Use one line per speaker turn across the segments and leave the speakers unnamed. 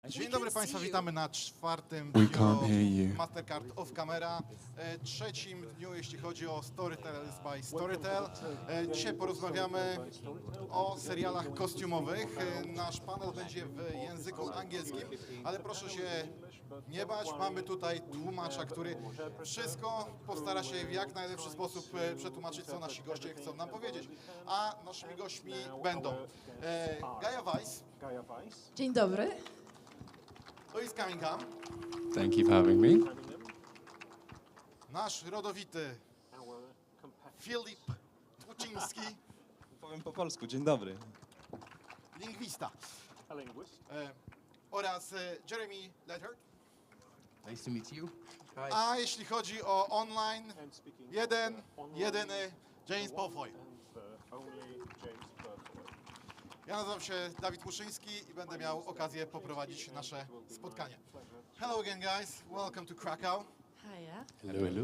Dzień dobry Państwa, witamy na czwartym
We
dniu
can't hear you.
Mastercard Off Camera, trzecim dniu, jeśli chodzi o Storytellers by Storytel. Dzisiaj porozmawiamy o serialach kostiumowych. Nasz panel będzie w języku angielskim, ale proszę się nie bać, mamy tutaj tłumacza, który wszystko postara się w jak najlepszy sposób przetłumaczyć, co nasi goście chcą nam powiedzieć. A naszymi gośćmi będą Gaia Weiss.
Dzień dobry.
Louis Cunningham,
Thank you for having me.
nasz rodowity Philippe Tłokiński,
Powiem po polsku, dzień dobry.
lingwista, oraz Jeremie Laheurte.
Nice to meet you.
A jeśli chodzi o online, jedyny James Pofoy. Ja nazywam się Dawid Muszyński i będę miał okazję poprowadzić nasze spotkanie. Hello again guys, welcome to Krakow.
Hiya.
Hello, hello.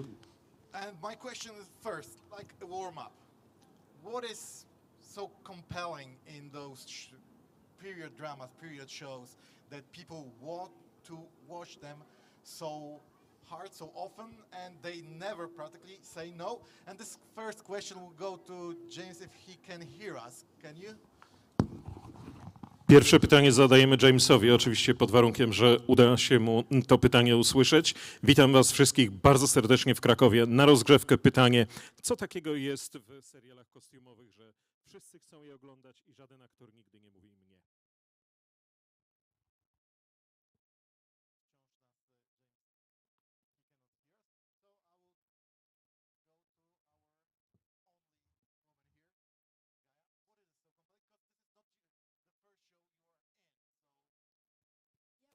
And my question is first, like a warm-up. What is so compelling in those period dramas, period shows that people want to watch them so hard, so often, and they never practically say no? And this first question will go to James if he can hear us. Can you?
Pierwsze pytanie zadajemy Jamesowi, oczywiście pod warunkiem, że uda się mu to pytanie usłyszeć. Witam Was wszystkich bardzo serdecznie w Krakowie. Na rozgrzewkę pytanie, co takiego jest w serialach kostiumowych, że wszyscy chcą je oglądać i żaden aktor nigdy nie mówi im nie.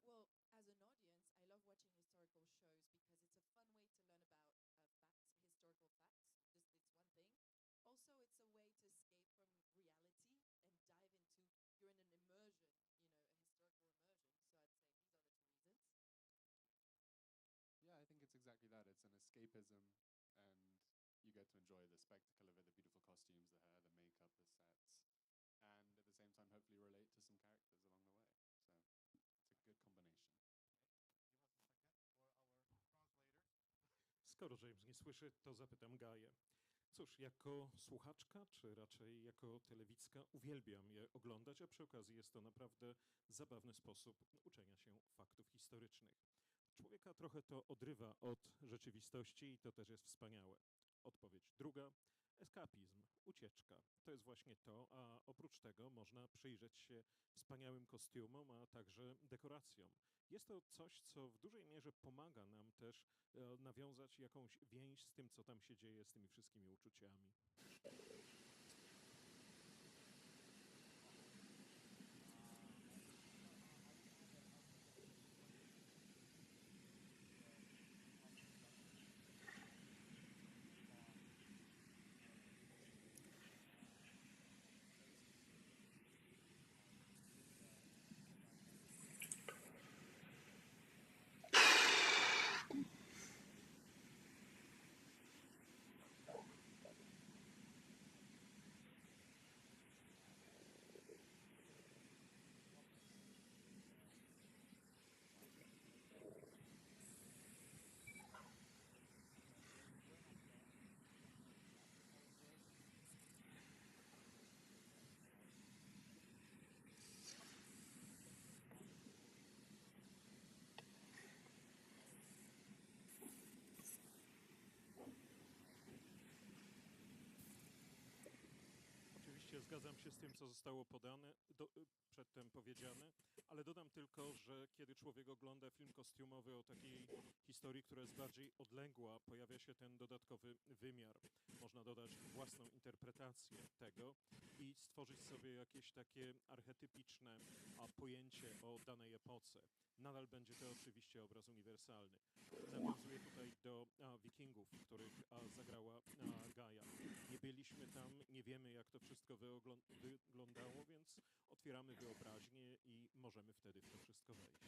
Well, as an audience, I love watching historical shows because it's a fun way to learn about historical facts. It's one thing. Also, it's a way to escape from reality and dive into. You're in an immersion, a historical immersion. So I'd say these are the two reasons.
Yeah, I think it's exactly that. It's an escapism, and you get to enjoy the spectacle of it, the beautiful costumes, the hair, the makeup, the sets, and at the same time, hopefully relate to some characters along the way. So it's a good combination.
Skoro James nie słyszy, to zapytam Gaję. Cóż, jako słuchaczka, czy raczej jako telewidzka, uwielbiam je oglądać, a przy okazji jest to naprawdę zabawny sposób uczenia się faktów historycznych. Człowieka trochę to odrywa od rzeczywistości i to też jest wspaniałe. Odpowiedź druga. Eskapizm, ucieczka. To jest właśnie to, a oprócz tego można przyjrzeć się wspaniałym kostiumom, a także dekoracjom. Jest to coś, co w dużej mierze pomaga nam też nawiązać jakąś więź z tym, co tam się dzieje, z tymi wszystkimi uczuciami. Oczywiście zgadzam się z tym, co zostało podane, przedtem powiedziane, ale dodam tylko, że kiedy człowiek ogląda film kostiumowy o takiej historii, która jest bardziej odległa, pojawia się ten dodatkowy wymiar. Można dodać własną interpretację tego i stworzyć sobie jakieś takie archetypiczne pojęcie o danej epoce. Nadal będzie to oczywiście obraz uniwersalny. Nawiązuję tutaj do Wikingów, w których zagrała Gaia. Nie byliśmy tam, nie wiemy, jak to wszystko wyglądało, więc otwieramy wyobraźnię i możemy wtedy w to wszystko wejść.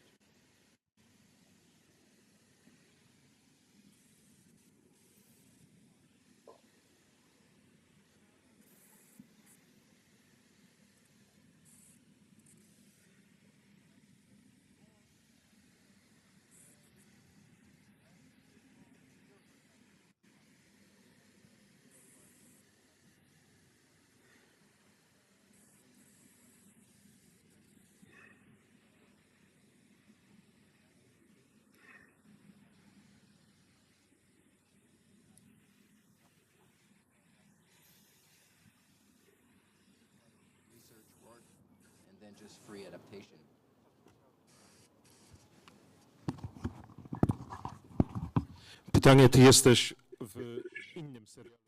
just free adaptation.
Pytanie, ty jesteś w innym serialu.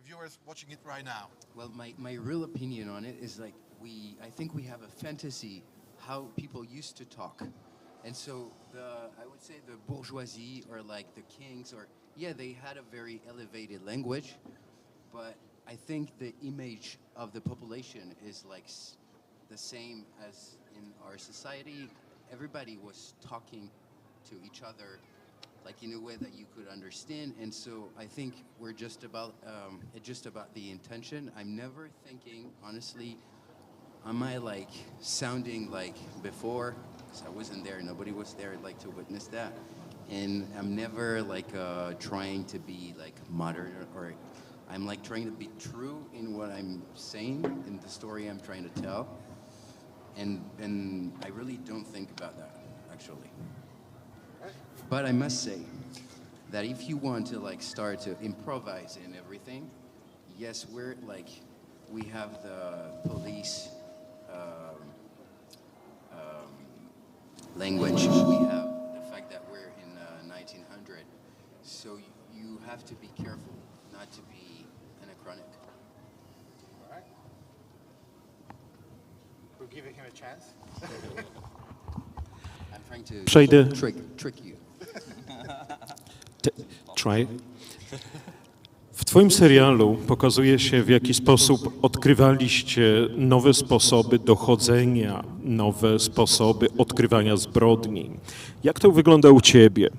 viewers watching it right now?
Well, my real opinion on it is like I think we have a fantasy how people used to talk. And so I would say the bourgeoisie or like the kings they had a very elevated language, but I think the image of the population is like the same as in our society. Everybody was talking to each other like in a way that you could understand, and so I think we're just about the intention. I'm never thinking, honestly, am I like sounding like before? Because I wasn't there, nobody was there. I'd like to witness that, and I'm never like trying to be like modern or I'm like trying to be true in what I'm saying in the story I'm trying to tell, and I really don't think about that actually. But I must say that if you want to like start to improvise and everything, yes, we have the police language. We have the fact that we're in 1900, so you have to be careful not to be anachronic.
All right. We're giving him a chance.
I'm trying to
Przejdę.
trick you.
Try. W Twoim serialu pokazuje się, w jaki sposób odkrywaliście nowe sposoby dochodzenia, nowe sposoby odkrywania zbrodni. Jak to wygląda u Ciebie?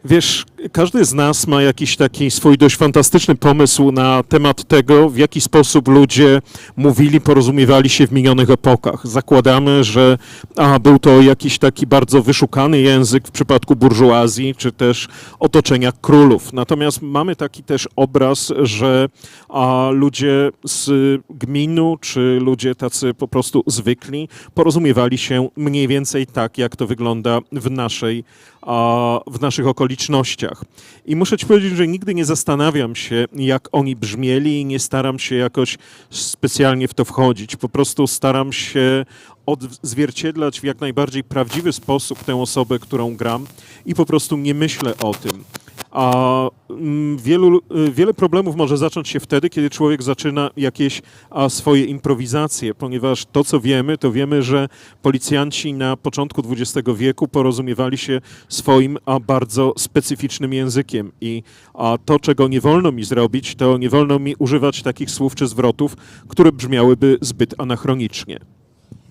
Wiesz, każdy z nas ma jakiś taki swój dość fantastyczny pomysł na temat tego, w jaki sposób ludzie mówili, porozumiewali się w minionych epokach. Zakładamy, że był to jakiś taki bardzo wyszukany język w przypadku burżuazji, czy też otoczenia królów. Natomiast mamy taki też obraz, że ludzie z gminu, czy ludzie tacy po prostu zwykli, porozumiewali się mniej więcej tak, jak to wygląda w naszych okolicznościach. I muszę Ci powiedzieć, że nigdy nie zastanawiam się, jak oni brzmieli i nie staram się jakoś specjalnie w to wchodzić. Po prostu staram się odzwierciedlać w jak najbardziej prawdziwy sposób tę osobę, którą gram i po prostu nie myślę o tym. Wiele problemów może zacząć się wtedy, kiedy człowiek zaczyna jakieś swoje improwizacje, ponieważ to wiemy, że policjanci na początku XX wieku porozumiewali się swoim bardzo specyficznym językiem i to, czego nie wolno mi zrobić, to nie wolno mi używać takich słów czy zwrotów, które brzmiałyby zbyt anachronicznie.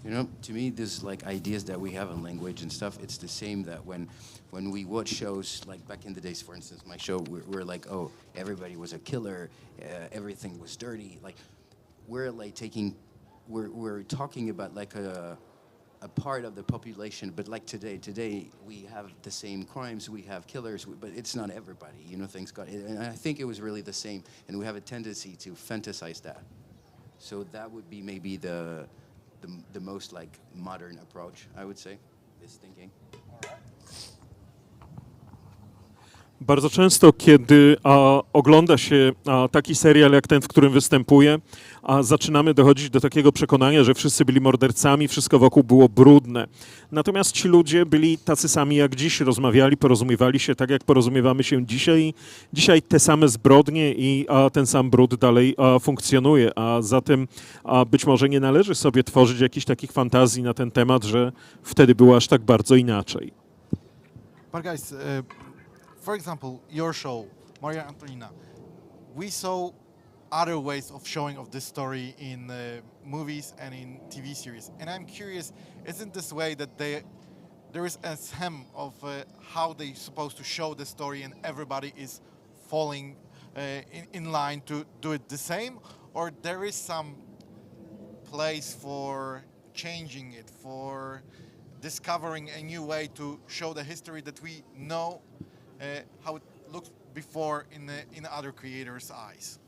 You know, to me, this like ideas that we have in language and stuff, it's the same that when we watch shows, like back in the days, for instance, my show, we're like, oh, everybody was a killer, everything was dirty. Like, we're talking about like a part of the population, but like today we have the same crimes, we have killers, but it's not everybody, you know, things got, and I think it was really the same, and we have a tendency to fantasize that. So that would be maybe the most like modern approach, I would say, is thinking.
Bardzo często, kiedy ogląda się taki serial jak ten, w którym występuję, zaczynamy dochodzić do takiego przekonania, że wszyscy byli mordercami, wszystko wokół było brudne. Natomiast ci ludzie byli tacy sami jak dziś, rozmawiali, porozumiewali się tak, jak porozumiewamy się dzisiaj. Dzisiaj te same zbrodnie i ten sam brud dalej funkcjonuje, a zatem być może nie należy sobie tworzyć jakichś takich fantazji na ten temat, że wtedy było aż tak bardzo inaczej.
But guys, for example, your show, Maria Antonina, we saw other ways of showing of this story in movies and in TV series. And I'm curious, isn't this way that there is a scheme of how they're supposed to show the story and everybody is falling in line to do it the same? Or there is some place for changing it, for discovering a new way to show the history that we know how it looked before in other creators' eyes?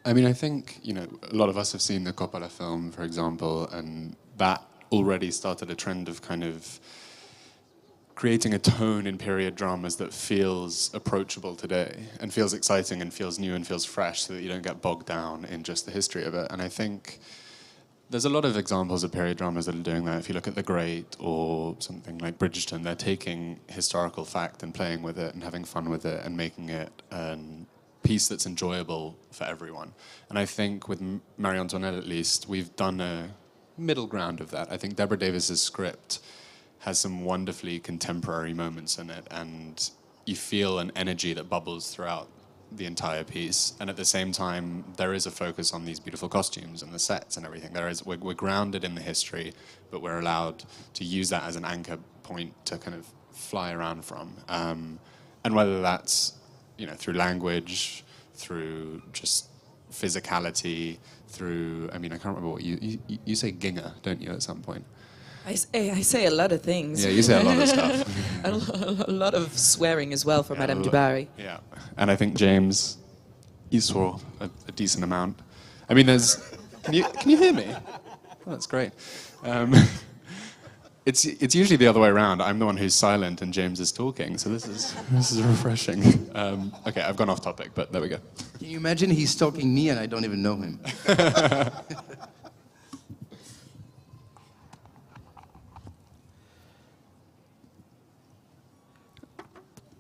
I mean, I think, you know, a lot of us have seen the Coppola film, for example, and that already started a trend of kind of creating a tone in period dramas that feels approachable today and feels exciting and feels new and feels fresh so that you don't get bogged down in just the history of it. And I think there's a lot of examples of period dramas that are doing that. If you look at The Great or something like Bridgerton, they're taking historical fact and playing with it and having fun with it and making it piece that's enjoyable for everyone. And I think with Marie Antoinette, at least, we've done a middle ground of that. I think Deborah Davis's script has some wonderfully contemporary moments in it, and you feel an energy that bubbles throughout the entire piece. And at the same time, there is a focus on these beautiful costumes and the sets and everything. We're grounded in the history, but we're allowed to use that as an anchor point to kind of fly around from. And whether that's, you know, through language, through just physicality, through, I mean, I can't remember what you say ginga, don't you, at some point?
I say a lot of things.
Yeah, you say a lot of stuff.
a lot of swearing as well for Madame du Barry.
Yeah, and I think James, you swore a decent amount. I mean, there's, can you hear me? Oh, that's great. It's usually the other way around. I'm the one who's silent and James is talking, so this is refreshing. Okay, I've gone off topic, but there we go.
Can you imagine he's stalking me and I don't even know him?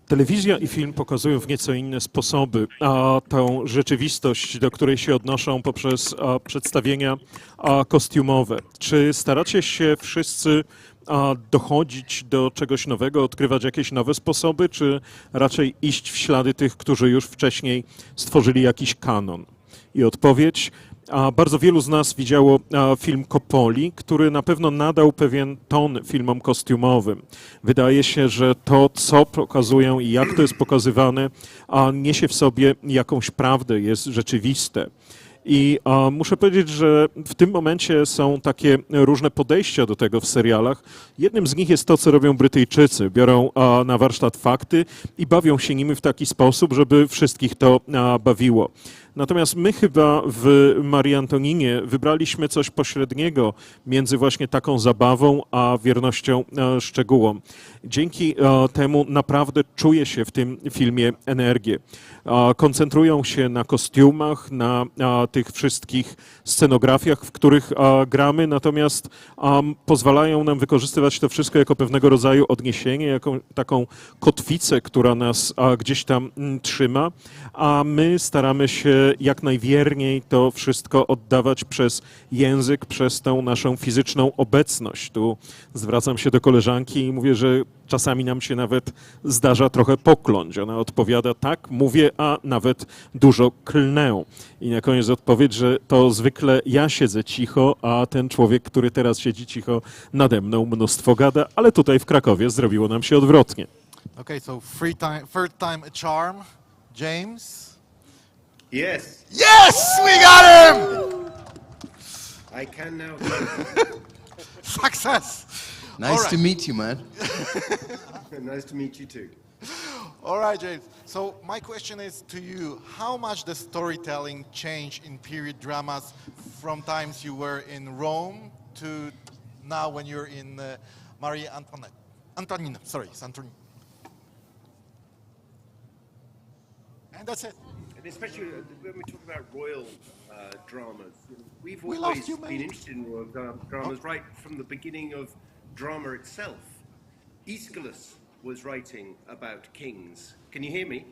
Telewizja i film pokazują w nieco inne sposoby tą rzeczywistość, do której się odnoszą poprzez przedstawienia kostiumowe. Czy staracie się wszyscy dochodzić do czegoś nowego, odkrywać jakieś nowe sposoby, czy raczej iść w ślady tych, którzy już wcześniej stworzyli jakiś kanon? I odpowiedź: bardzo wielu z nas widziało film Coppoli, który na pewno nadał pewien ton filmom kostiumowym. Wydaje się, że to, co pokazują i jak to jest pokazywane, niesie w sobie jakąś prawdę, jest rzeczywiste. I muszę powiedzieć, że w tym momencie są takie różne podejścia do tego w serialach. Jednym z nich jest to, co robią Brytyjczycy. Biorą na warsztat fakty i bawią się nimi w taki sposób, żeby wszystkich to bawiło. Natomiast my chyba w Marii Antoninie wybraliśmy coś pośredniego między właśnie taką zabawą a wiernością szczegółom. Dzięki temu naprawdę czuje się w tym filmie energię. Koncentrują się na kostiumach, na tych wszystkich scenografiach, w których gramy, natomiast pozwalają nam wykorzystywać to wszystko jako pewnego rodzaju odniesienie, jako taką kotwicę, która nas gdzieś tam trzyma, a my staramy się jak najwierniej to wszystko oddawać przez język, przez tą naszą fizyczną obecność. Tu zwracam się do koleżanki i mówię, że czasami nam się nawet zdarza trochę pokląć. Ona odpowiada: tak, mówię, a nawet dużo klnę. I na koniec odpowiedź, że to zwykle ja siedzę cicho, a ten człowiek, który teraz siedzi cicho nade mną, mnóstwo gada, ale tutaj w Krakowie zrobiło nam się odwrotnie.
Okay, so third time a charm. James?
Yes,
Yes, we got him!
I can now.
Success!
Nice
All right.
to meet you, man.
Nice to meet you too.
All right, James. So my question is to you: how much does storytelling change in period dramas from times you were in Rome to now when you're in Maria Antonina? Sorry, it's Antonina. And that's it.
And especially when we talk about royal dramas, we've
We
always
lost you,
been
mate.
interested in royal dramas right from the beginning of drama itself. Aeschylus was writing about kings. Can you hear me?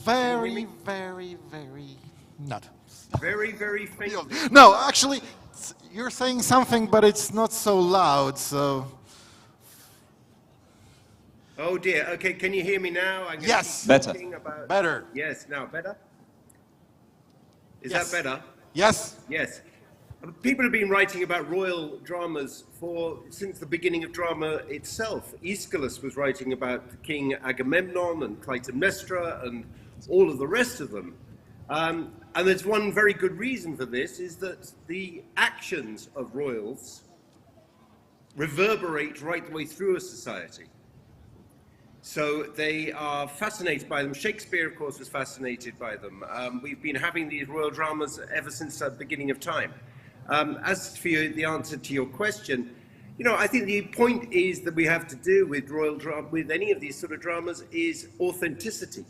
Very, very, very not.
Very, very faintly.
No, actually, you're saying something, but it's not so loud, so...
Oh dear. Okay, can you hear me now? I'm gonna
Yes.
keep
Better.
talking about-
Better.
Yes, now better? Is
Yes.
that better?
Yes.
Yes. People have been writing about royal dramas since the beginning of drama itself. Aeschylus was writing about King Agamemnon and Clytemnestra and all of the rest of them. And there's one very good reason for this, is that the actions of royals reverberate right the way through a society. So they are fascinated by them. Shakespeare, of course, was fascinated by them. We've been having these royal dramas ever since the beginning of time. As for the answer to your question, you know, I think the point is that we have to do with any of these sort of dramas is authenticity.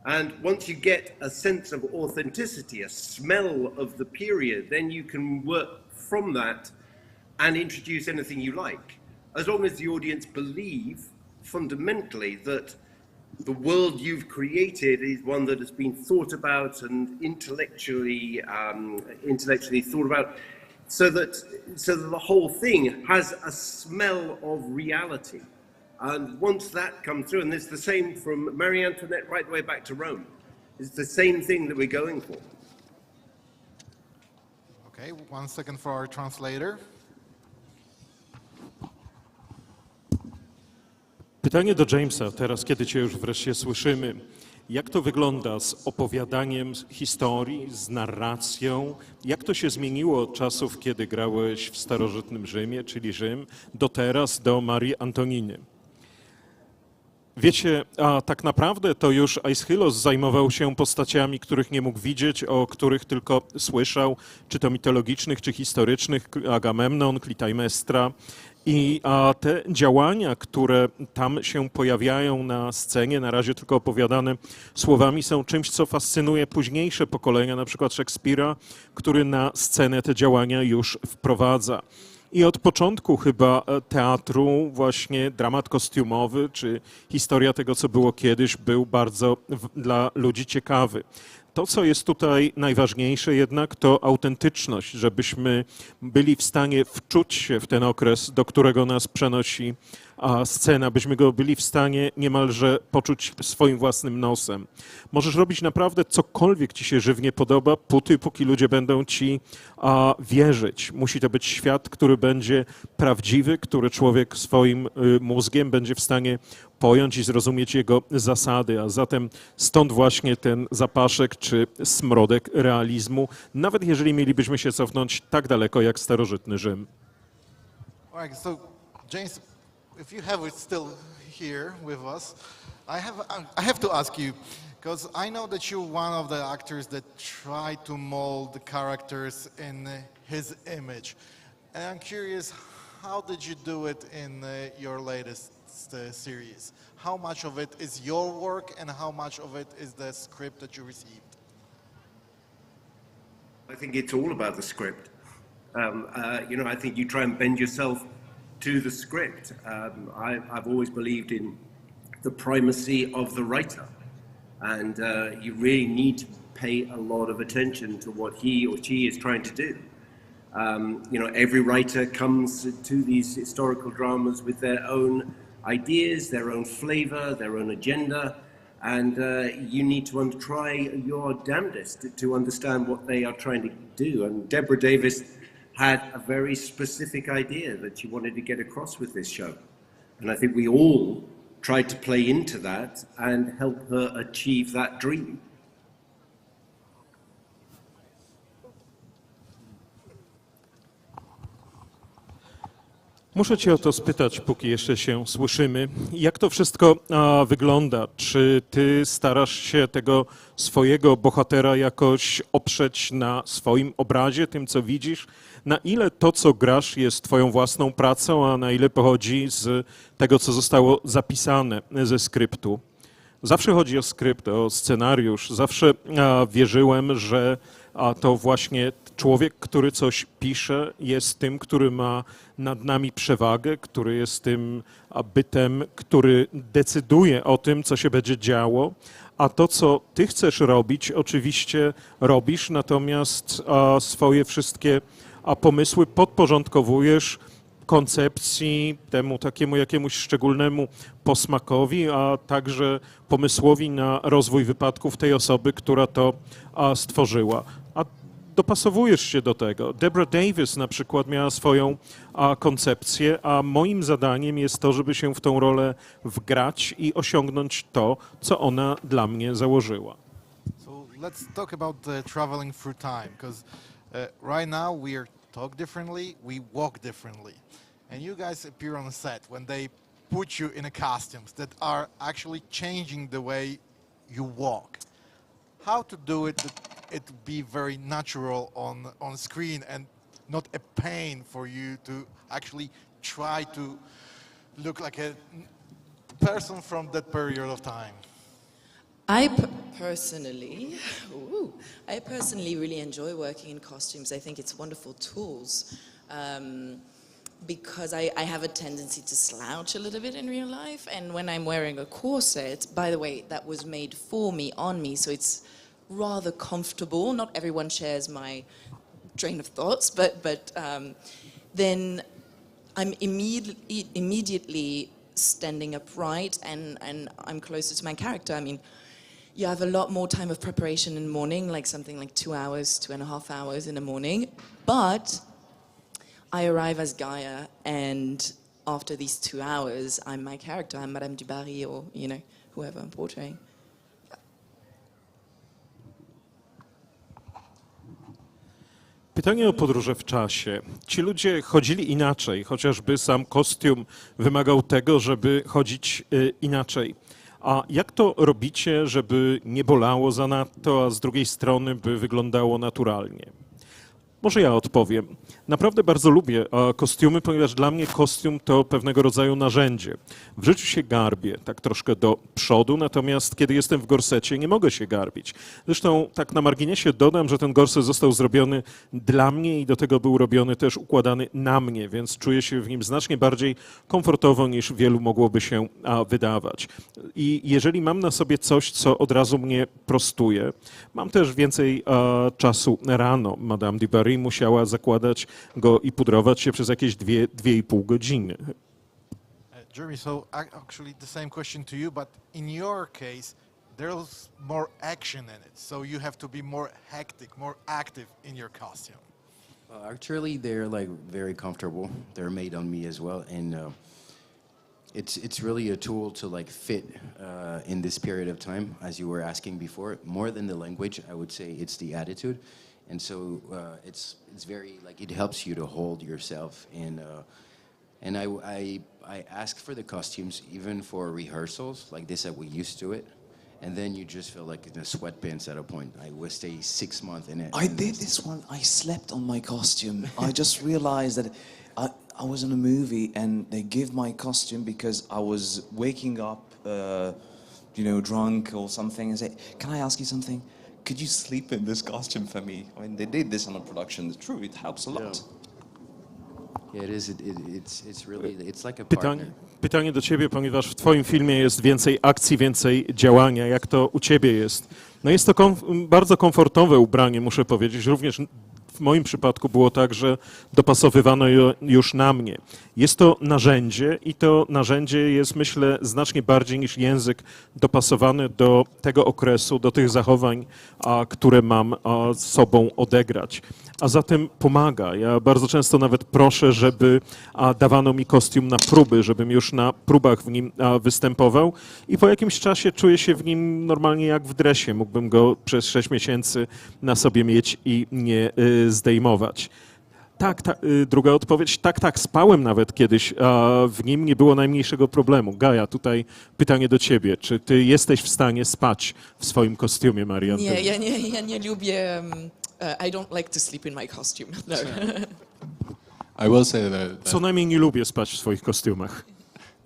And once you get a sense of authenticity, a smell of the period, then you can work from that and introduce anything you like, as long as the audience believe fundamentally that the world you've created is one that has been thought about and intellectually thought about, so that the whole thing has a smell of reality. And once that comes through, and it's the same from Marie Antoinette right the way back to Rome, it's the same thing that we're going for.
Okay, 1 second for our translator.
Pytanie do Jamesa, teraz kiedy Cię już wreszcie słyszymy. Jak to wygląda z opowiadaniem historii, z narracją? Jak to się zmieniło od czasów, kiedy grałeś w starożytnym Rzymie, czyli Rzym, do teraz, do Marii Antoniny? Wiecie, a tak naprawdę to już Aeschylus zajmował się postaciami, których nie mógł widzieć, o których tylko słyszał, czy to mitologicznych, czy historycznych, Agamemnon, Klitajmestra. I te działania, które tam się pojawiają na scenie, na razie tylko opowiadane słowami, są czymś, co fascynuje późniejsze pokolenia, na przykład Szekspira, który na scenę te działania już wprowadza. I od początku chyba teatru właśnie dramat kostiumowy, czy historia tego, co było kiedyś, był bardzo dla ludzi ciekawy. To, co jest tutaj najważniejsze jednak, to autentyczność, żebyśmy byli w stanie wczuć się w ten okres, do którego nas przenosi scena, byśmy go byli w stanie niemalże poczuć swoim własnym nosem. Możesz robić naprawdę cokolwiek ci się żywnie podoba, póki ludzie będą ci wierzyć. Musi to być świat, który będzie prawdziwy, który człowiek swoim mózgiem będzie w stanie pojąć i zrozumieć jego zasady, a zatem stąd właśnie ten zapaszek czy smrodek realizmu, nawet jeżeli mielibyśmy się cofnąć tak daleko jak starożytny Rzym.
All right, so James, if you have it still here with us, I have to ask you, because I know that you're one of the actors that try to mold the characters in his image. And I'm curious, how did you do it in your latest series? How much of it is your work and how much of it is the script that you received?
I think it's all about the script. I think you try and bend yourself to the script. I've always believed in the primacy of the writer, and you really need to pay a lot of attention to what he or she is trying to do. Every writer comes to these historical dramas with their own ideas, their own flavor, their own agenda, and you need to try your damnedest to understand what they are trying to do. And Deborah Davis had a very specific idea that she wanted to get across with this show. And I think we all tried to play into that and help her achieve that dream.
Muszę Cię o to spytać, póki jeszcze się słyszymy. Jak to wszystko wygląda? Czy Ty starasz się tego swojego bohatera jakoś oprzeć na swoim obrazie, tym co widzisz? Na ile to, co grasz, jest Twoją własną pracą, a na ile pochodzi z tego, co zostało zapisane ze skryptu? Zawsze chodzi o skrypt, o scenariusz. Zawsze wierzyłem, że to właśnie człowiek, który coś pisze, jest tym, który ma nad nami przewagę, który jest tym bytem, który decyduje o tym, co się będzie działo, a to, co ty chcesz robić, oczywiście robisz, natomiast swoje wszystkie pomysły podporządkowujesz koncepcji, temu takiemu jakiemuś szczególnemu posmakowi, a także pomysłowi na rozwój wypadków tej osoby, która to stworzyła. A dopasowujesz się do tego. Deborah Davis na przykład miała swoją koncepcję, a moim zadaniem jest to, żeby się w tą rolę wgrać i osiągnąć to, co ona dla mnie założyła.
So let's talk about traveling through time, because right now we talk differently, we walk differently. And you guys appear on set when they put you in costumes that are actually changing the way you walk. How to do it that it be very natural on screen and not a pain for you to actually try to look like a person from that period of time?
I personally really enjoy working in costumes. I think it's wonderful tools. because I have a tendency to slouch a little bit in real life, and when I'm wearing a corset, by the way, that was made for me, on me, so it's rather comfortable. Not everyone shares my train of thoughts, but then I'm immediately standing upright, and I'm closer to my character. I mean, you have a lot more time of preparation in the morning, like something like 2 hours, 2.5 hours in the morning, but I arrive as Gaia, and after these 2 hours, I'm my character. I'm Madame du Barry, or, you know, whoever I'm portraying.
Pytanie o podróże w czasie. Ci ludzie chodzili inaczej, chociażby sam kostium wymagał tego, żeby chodzić inaczej. A jak to robicie, żeby nie bolało zanadto, a z drugiej strony by wyglądało naturalnie? Może ja odpowiem. Naprawdę bardzo lubię kostiumy, ponieważ dla mnie kostium to pewnego rodzaju narzędzie. W życiu się garbię, tak troszkę do przodu, natomiast kiedy jestem w gorsecie, nie mogę się garbić. Zresztą tak na marginesie dodam, że ten gorset został zrobiony dla mnie i do tego był robiony też układany na mnie, więc czuję się w nim znacznie bardziej komfortowo niż wielu mogłoby się wydawać. I jeżeli mam na sobie coś, co od razu mnie prostuje, mam też więcej czasu rano. Madame du Barry musiała zakładać go i pudrować się przez jakieś 2,5 godziny.
Jeremy, so actually the same question to you, but in your case, there's more action in it, so you have to be more hectic, more active in your costume.
Actually, they're like very comfortable. They're made on me as well, and it's really a tool to like fit in this period of time, as you were asking before. More than the language, I would say it's the attitude, and so it's very like it helps you to hold yourself, and I ask for the costumes even for rehearsals like this that we used to it. And then you just feel like in the sweatpants at a point. I would stay 6 months in it.
I did this one. I slept on my costume. I just realized that I was in a movie and they give my costume because I was waking up, you know, drunk or something, and say, "Can I ask you something? Could you sleep in this costume for me?" I mean, they did this on a production. It's true. It helps a lot.
Yeah, it is. It's really. It's like a partner.
Pytanie do ciebie, ponieważ w twoim filmie jest więcej akcji, więcej działania. Jak to u ciebie jest? No jest to bardzo komfortowe ubranie, muszę powiedzieć. Również w moim przypadku było tak, że dopasowywano je już na mnie. Jest to narzędzie i to narzędzie jest, myślę, znacznie bardziej niż język dopasowany do tego okresu, do tych zachowań, które mam z sobą odegrać. A zatem pomaga. Ja bardzo często nawet proszę, żeby dawano mi kostium na próby, żebym już na próbach w nim występował i po jakimś czasie czuję się w nim normalnie jak w dresie. Mógłbym go przez 6 miesięcy na sobie mieć i nie zdejmować. Tak, druga odpowiedź. Tak, spałem nawet kiedyś, a w nim nie było najmniejszego problemu. Gaja, tutaj pytanie do ciebie. Czy ty jesteś w stanie spać w swoim kostiumie, Maria Antonina?
Nie, ja nie lubię... I don't like to sleep in my costume. No.
I will say that
Co najmniej nie lubię spać w swoich kostiumach.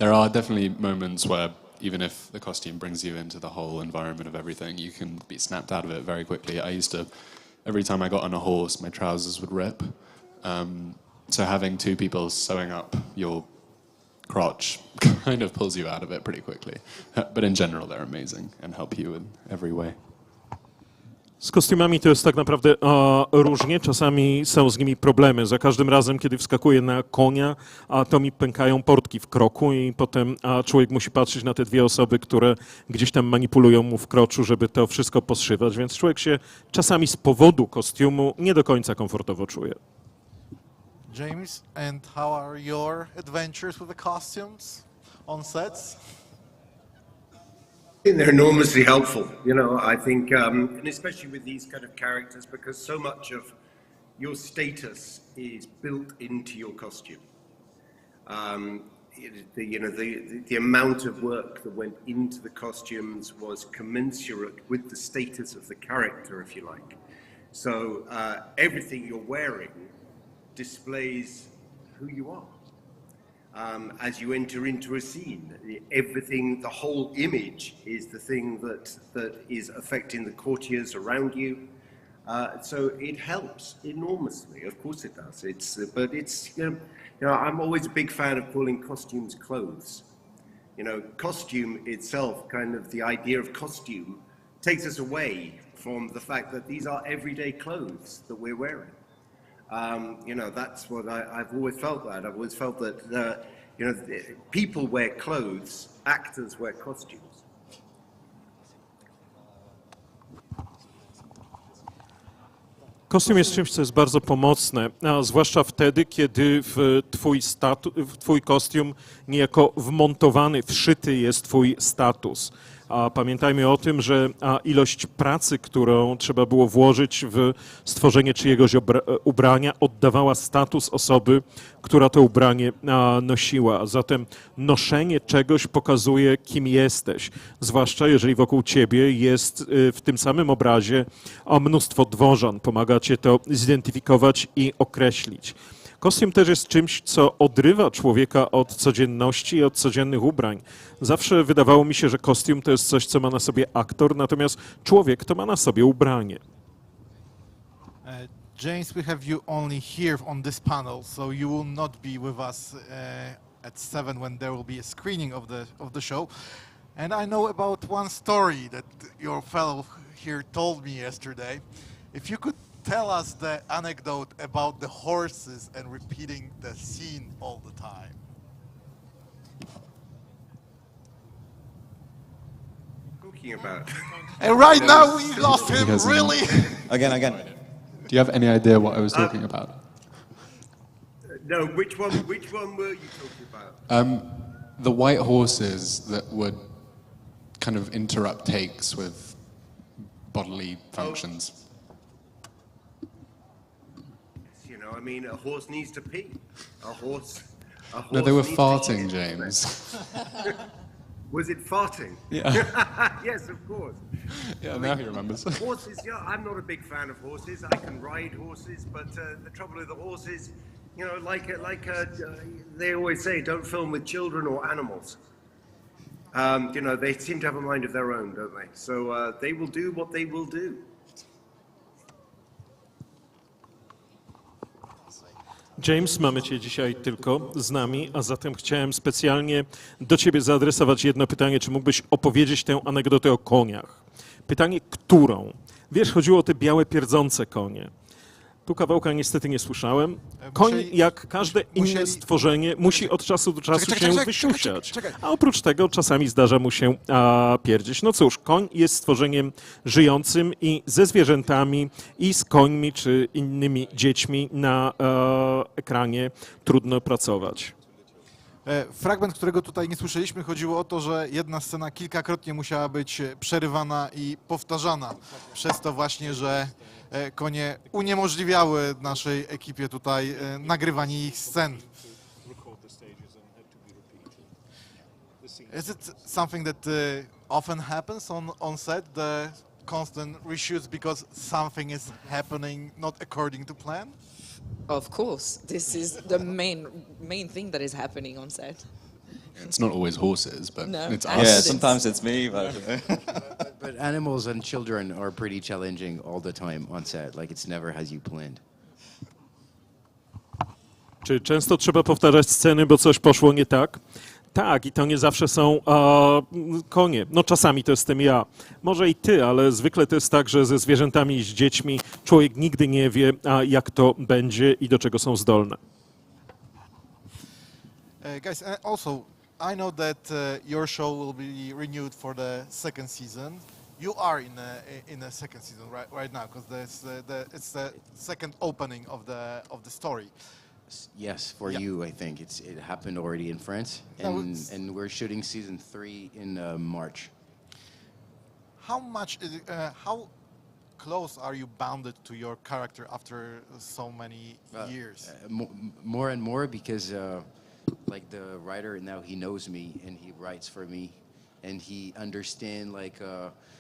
there are definitely moments where even if the costume brings you into the whole environment of everything, you can be snapped out of it very quickly. I used to, every time I got on a horse, my trousers would rip. So having two people sewing up your crotch kind of pulls you out of it pretty quickly. But in general, they're amazing and help you in every way.
Z kostiumami to jest tak naprawdę różnie, czasami są z nimi problemy. Za każdym razem, kiedy wskakuję na konia, to mi pękają portki w kroku i potem człowiek musi patrzeć na te dwie osoby, które gdzieś tam manipulują mu w kroczu, żeby to wszystko poszywać, więc człowiek się czasami z powodu kostiumu nie do końca komfortowo czuje.
James, and how are your adventures with the costumes on sets?
I think they're enormously helpful, you know, I think, and especially with these kind of characters, because so much of your status is built into your costume. The amount of work that went into the costumes was commensurate with the status of the character, if you like. So everything you're wearing displays who you are. As you enter into a scene, everything, the whole image is the thing that is affecting the courtiers around you. So it helps enormously. Of course it does. But it's I'm always a big fan of calling costumes clothes. Costume itself, kind of the idea of costume, takes us away from the fact that these are everyday clothes that we're wearing. That's what I've always felt that. I've always felt that, people wear clothes, actors wear costumes.
Kostium jest czymś, co jest bardzo pomocne, a zwłaszcza wtedy, kiedy w twój kostium niejako wmontowany, wszyty jest twój status. A pamiętajmy o tym, że ilość pracy, którą trzeba było włożyć w stworzenie czyjegoś ubrania, oddawała status osoby, która to ubranie nosiła. Zatem noszenie czegoś pokazuje, kim jesteś. Zwłaszcza jeżeli wokół ciebie jest w tym samym obrazie mnóstwo dworzan. Pomaga cię to zidentyfikować i określić. Kostium też jest czymś, co odrywa człowieka od codzienności i od codziennych ubrań. Zawsze wydawało mi się, że kostium to jest coś, co ma na sobie aktor, natomiast człowiek to ma na sobie ubranie.
James, we have you only here on this panel, so you will not be with us at 7 when there will be a screening of the show. And I know about one story that your fellow here told me yesterday. If you could tell us the anecdote about the horses and repeating the scene all the time.
Talking about.
And right now we lost him, really.
Again.
Do you have any idea what I was talking about?
No, which one were you talking about?
The white horses that would kind of interrupt takes with bodily functions.
I mean, a horse needs to pee. A horse
No, they were
needs to
farting,
pee.
James.
Was it farting?
Yeah.
Yes, of course.
Yeah, now he remembers.
Horses, I'm not a big fan of horses. I can ride horses, but the trouble with the horses, they always say, don't film with children or animals. They seem to have a mind of their own, don't they? So they will do what they will do.
James, mamy cię dzisiaj tylko z nami, a zatem chciałem specjalnie do ciebie zaadresować jedno pytanie. Czy mógłbyś opowiedzieć tę anegdotę o koniach? Pytanie, którą? Wiesz, chodziło o te białe, pierdzące konie. Tu kawałka niestety nie słyszałem. Koń, jak każde inne stworzenie, musi od czasu do czasu się wysiusiać. A oprócz tego czasami zdarza mu się pierdzieć. No cóż, koń jest stworzeniem żyjącym i ze zwierzętami, i z końmi, czy innymi dziećmi na ekranie trudno pracować.
Fragment, którego tutaj nie słyszeliśmy, chodziło o to, że jedna scena kilkakrotnie musiała być przerywana i powtarzana. Przez to właśnie, że konie uniemożliwiały naszej ekipie tutaj nagrywanie ich scen. Is it something that often happens on set, the constant reshoots because something is happening not according to plan?
Of course, this is the main thing that is happening on set.
It's not always horses, but
No.
it's us.
Yeah, sometimes it's me, but
But animals and children are pretty challenging all the time on set. Like it's never as you planned.
Czy często trzeba powtarzać sceny, bo coś poszło nie tak? Tak, i to nie zawsze są konie. No czasami to jestem ja. Może i ty, ale zwykle to jest tak, że ze zwierzętami i z dziećmi człowiek nigdy nie wie, jak to będzie i do czego są zdolne.
Guys, also, I know that your show will be renewed for the second season. You are in a second season right now, because it's the second opening of the story.
Yes, for you, I think it happened already in France, and we're shooting season 3 in March.
How close are you bounded to your character after so many years?
More and more, because like the writer now, he knows me and he writes for me, and he understand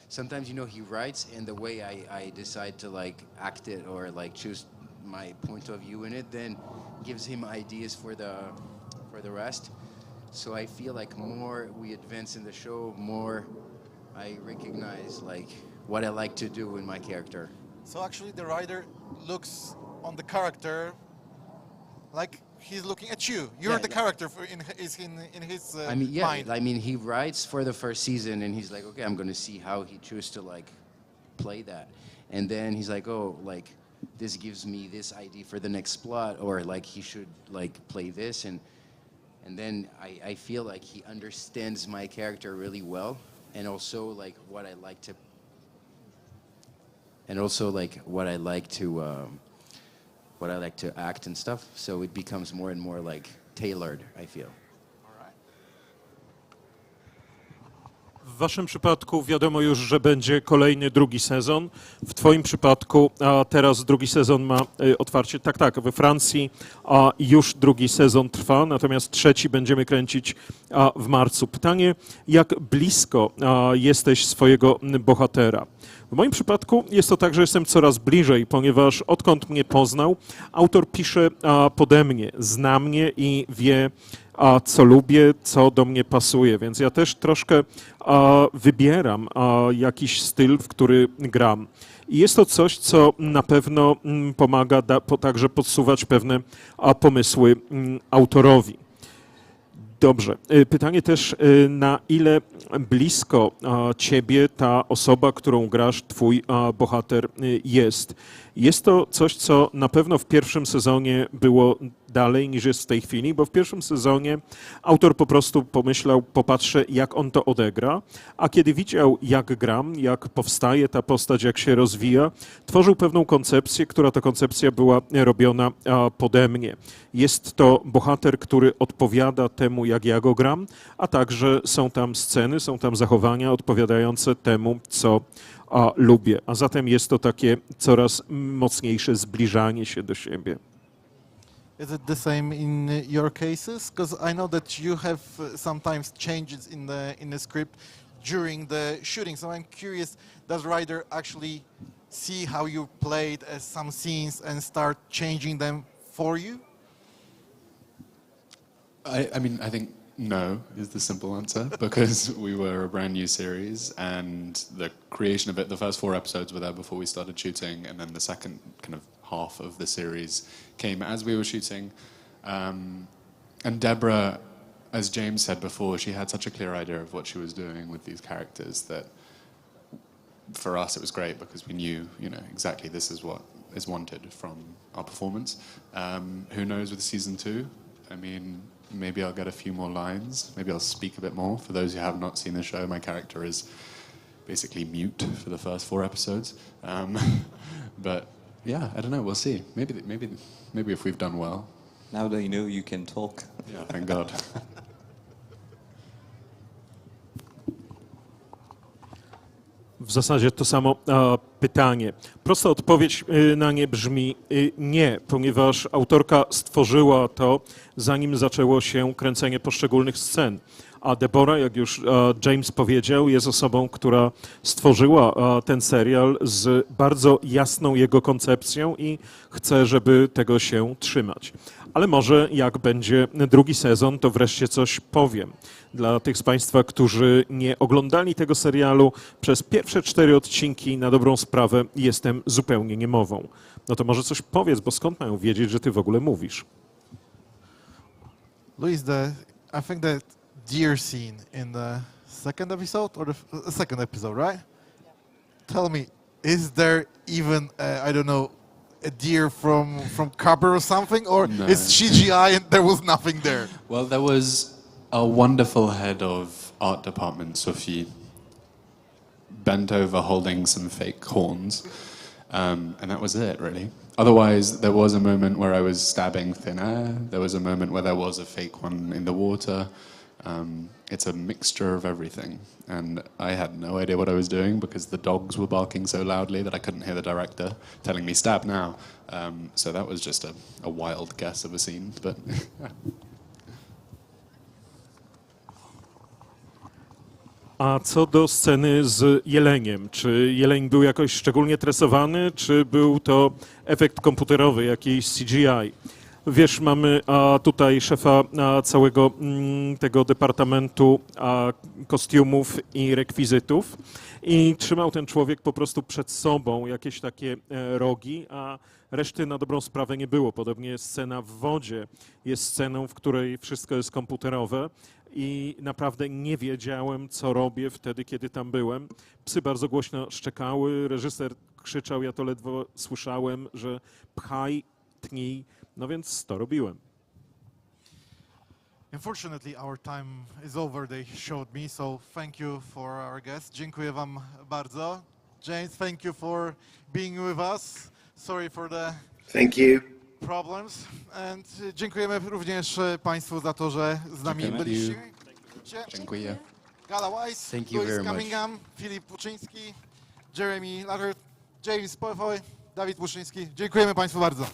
sometimes he writes, and the way I decide to act it or choose my point of view in it then gives him ideas for the rest. So I feel like more we advance in the show, more I recognize what I like to do in my character.
So actually the writer looks on the character like he's looking at you. You're
Yeah,
the character in his
I mean, yeah.
mind.
I mean, he writes for the first season, and he's like, okay, I'm going to see how he chooses to like play that, and then he's like, oh, like this gives me this idea for the next plot, or like he should like play this, and then I feel like he understands my character really well, and also like what I like to, what I like to act and stuff. So it becomes more and more like tailored, I feel.
W waszym przypadku wiadomo już, że będzie kolejny drugi sezon. W twoim przypadku teraz drugi sezon ma otwarcie, tak, we Francji już drugi sezon trwa, natomiast trzeci będziemy kręcić w marcu. Pytanie, jak blisko jesteś swojego bohatera? W moim przypadku jest to tak, że jestem coraz bliżej, ponieważ odkąd mnie poznał, autor pisze pode mnie, zna mnie i wie, co lubię, co do mnie pasuje, więc ja też troszkę wybieram jakiś styl, w który gram. I jest to coś, co na pewno pomaga także podsuwać pewne pomysły autorowi. Dobrze. Pytanie też, na ile blisko ciebie ta osoba, którą grasz, twój bohater jest? Jest to coś, co na pewno w pierwszym sezonie było dalej niż jest w tej chwili, bo w pierwszym sezonie autor po prostu pomyślał, popatrzę, jak on to odegra, a kiedy widział, jak gram, jak powstaje ta postać, jak się rozwija, tworzył pewną koncepcję, która to koncepcja była robiona pode mnie. Jest to bohater, który odpowiada temu, jak ja go gram, a także są tam sceny, są tam zachowania odpowiadające temu, co lubię. A zatem jest to takie coraz mocniejsze zbliżanie się do siebie.
Is it the same in your cases? Because I know that you have sometimes changes in the script during the shooting. So I'm curious, does writer actually see how you played some scenes and start changing them for you?
I mean, I think no is the simple answer, because we were a brand new series and the creation of it, the first 4 episodes were there before we started shooting, and then the second kind of half of the series came as we were shooting. And Deborah, as James said before, she had such a clear idea of what she was doing with these characters that for us it was great, because we knew, exactly this is what is wanted from our performance. Who knows with season 2? I mean, maybe I'll get a few more lines. Maybe I'll speak a bit more. For those who have not seen the show, my character is basically mute for the first 4 episodes. But yeah, I don't know. We'll see. Maybe if we've done well.
Now that you know, you can talk.
Yeah, thank God.
W zasadzie to samo pytanie. Prosta odpowiedź na nie brzmi nie, ponieważ autorka stworzyła to, zanim zaczęło się kręcenie poszczególnych scen. A Deborah, jak już James powiedział, jest osobą, która stworzyła ten serial z bardzo jasną jego koncepcją i chce, żeby tego się trzymać. Ale może jak będzie drugi sezon, to wreszcie coś powiem. Dla tych z Państwa, którzy nie oglądali tego serialu, przez pierwsze 4 odcinki na dobrą sprawę jestem zupełnie niemową. No to może coś powiedz, bo skąd mają wiedzieć, że ty w ogóle mówisz?
Luis, I think that deer scene in the second episode, or the second episode, right? Tell me, is there even, I don't know, a deer from Copper or something, or
No.
it's CGI and there was nothing there?
Well, there was a wonderful head of art department, Sophie, bent over holding some fake horns, and that was it, really. Otherwise, there was a moment where I was stabbing thin air. There was a moment where there was a fake one in the water. It's a mixture of everything, and I had no idea what I was doing because the dogs were barking so loudly that I couldn't hear the director telling me stab now. So that was just a wild guess of a scene, but
A co do sceny z jeleniem? Czy jeleń był jakoś szczególnie tresowany, czy był to efekt komputerowy, jakiś CGI? Wiesz, mamy tutaj szefa całego tego departamentu kostiumów i rekwizytów i trzymał ten człowiek po prostu przed sobą jakieś takie rogi, a reszty na dobrą sprawę nie było. Podobnie scena w wodzie jest sceną, w której wszystko jest komputerowe i naprawdę nie wiedziałem, co robię wtedy, kiedy tam byłem. Psy bardzo głośno szczekały, reżyser krzyczał, ja to ledwo słyszałem, że pchaj, tnij, no więc to robiłem.
Unfortunately, our time is over, they showed me, so thank you for our guest. Dziękuję wam bardzo. James, thank you for being with us. Sorry for the
Thank you.
problems. And dziękujemy również państwu za to, że z nami
Dziękujemy.
byliście.
Dziękuję.
Gaia Weiss,
Thank you very much.
Cunningham, Philippe Tłokiński, Jeremie Laheurte, James Pofoy, Dawid Buszyński. Dziękujemy państwu bardzo.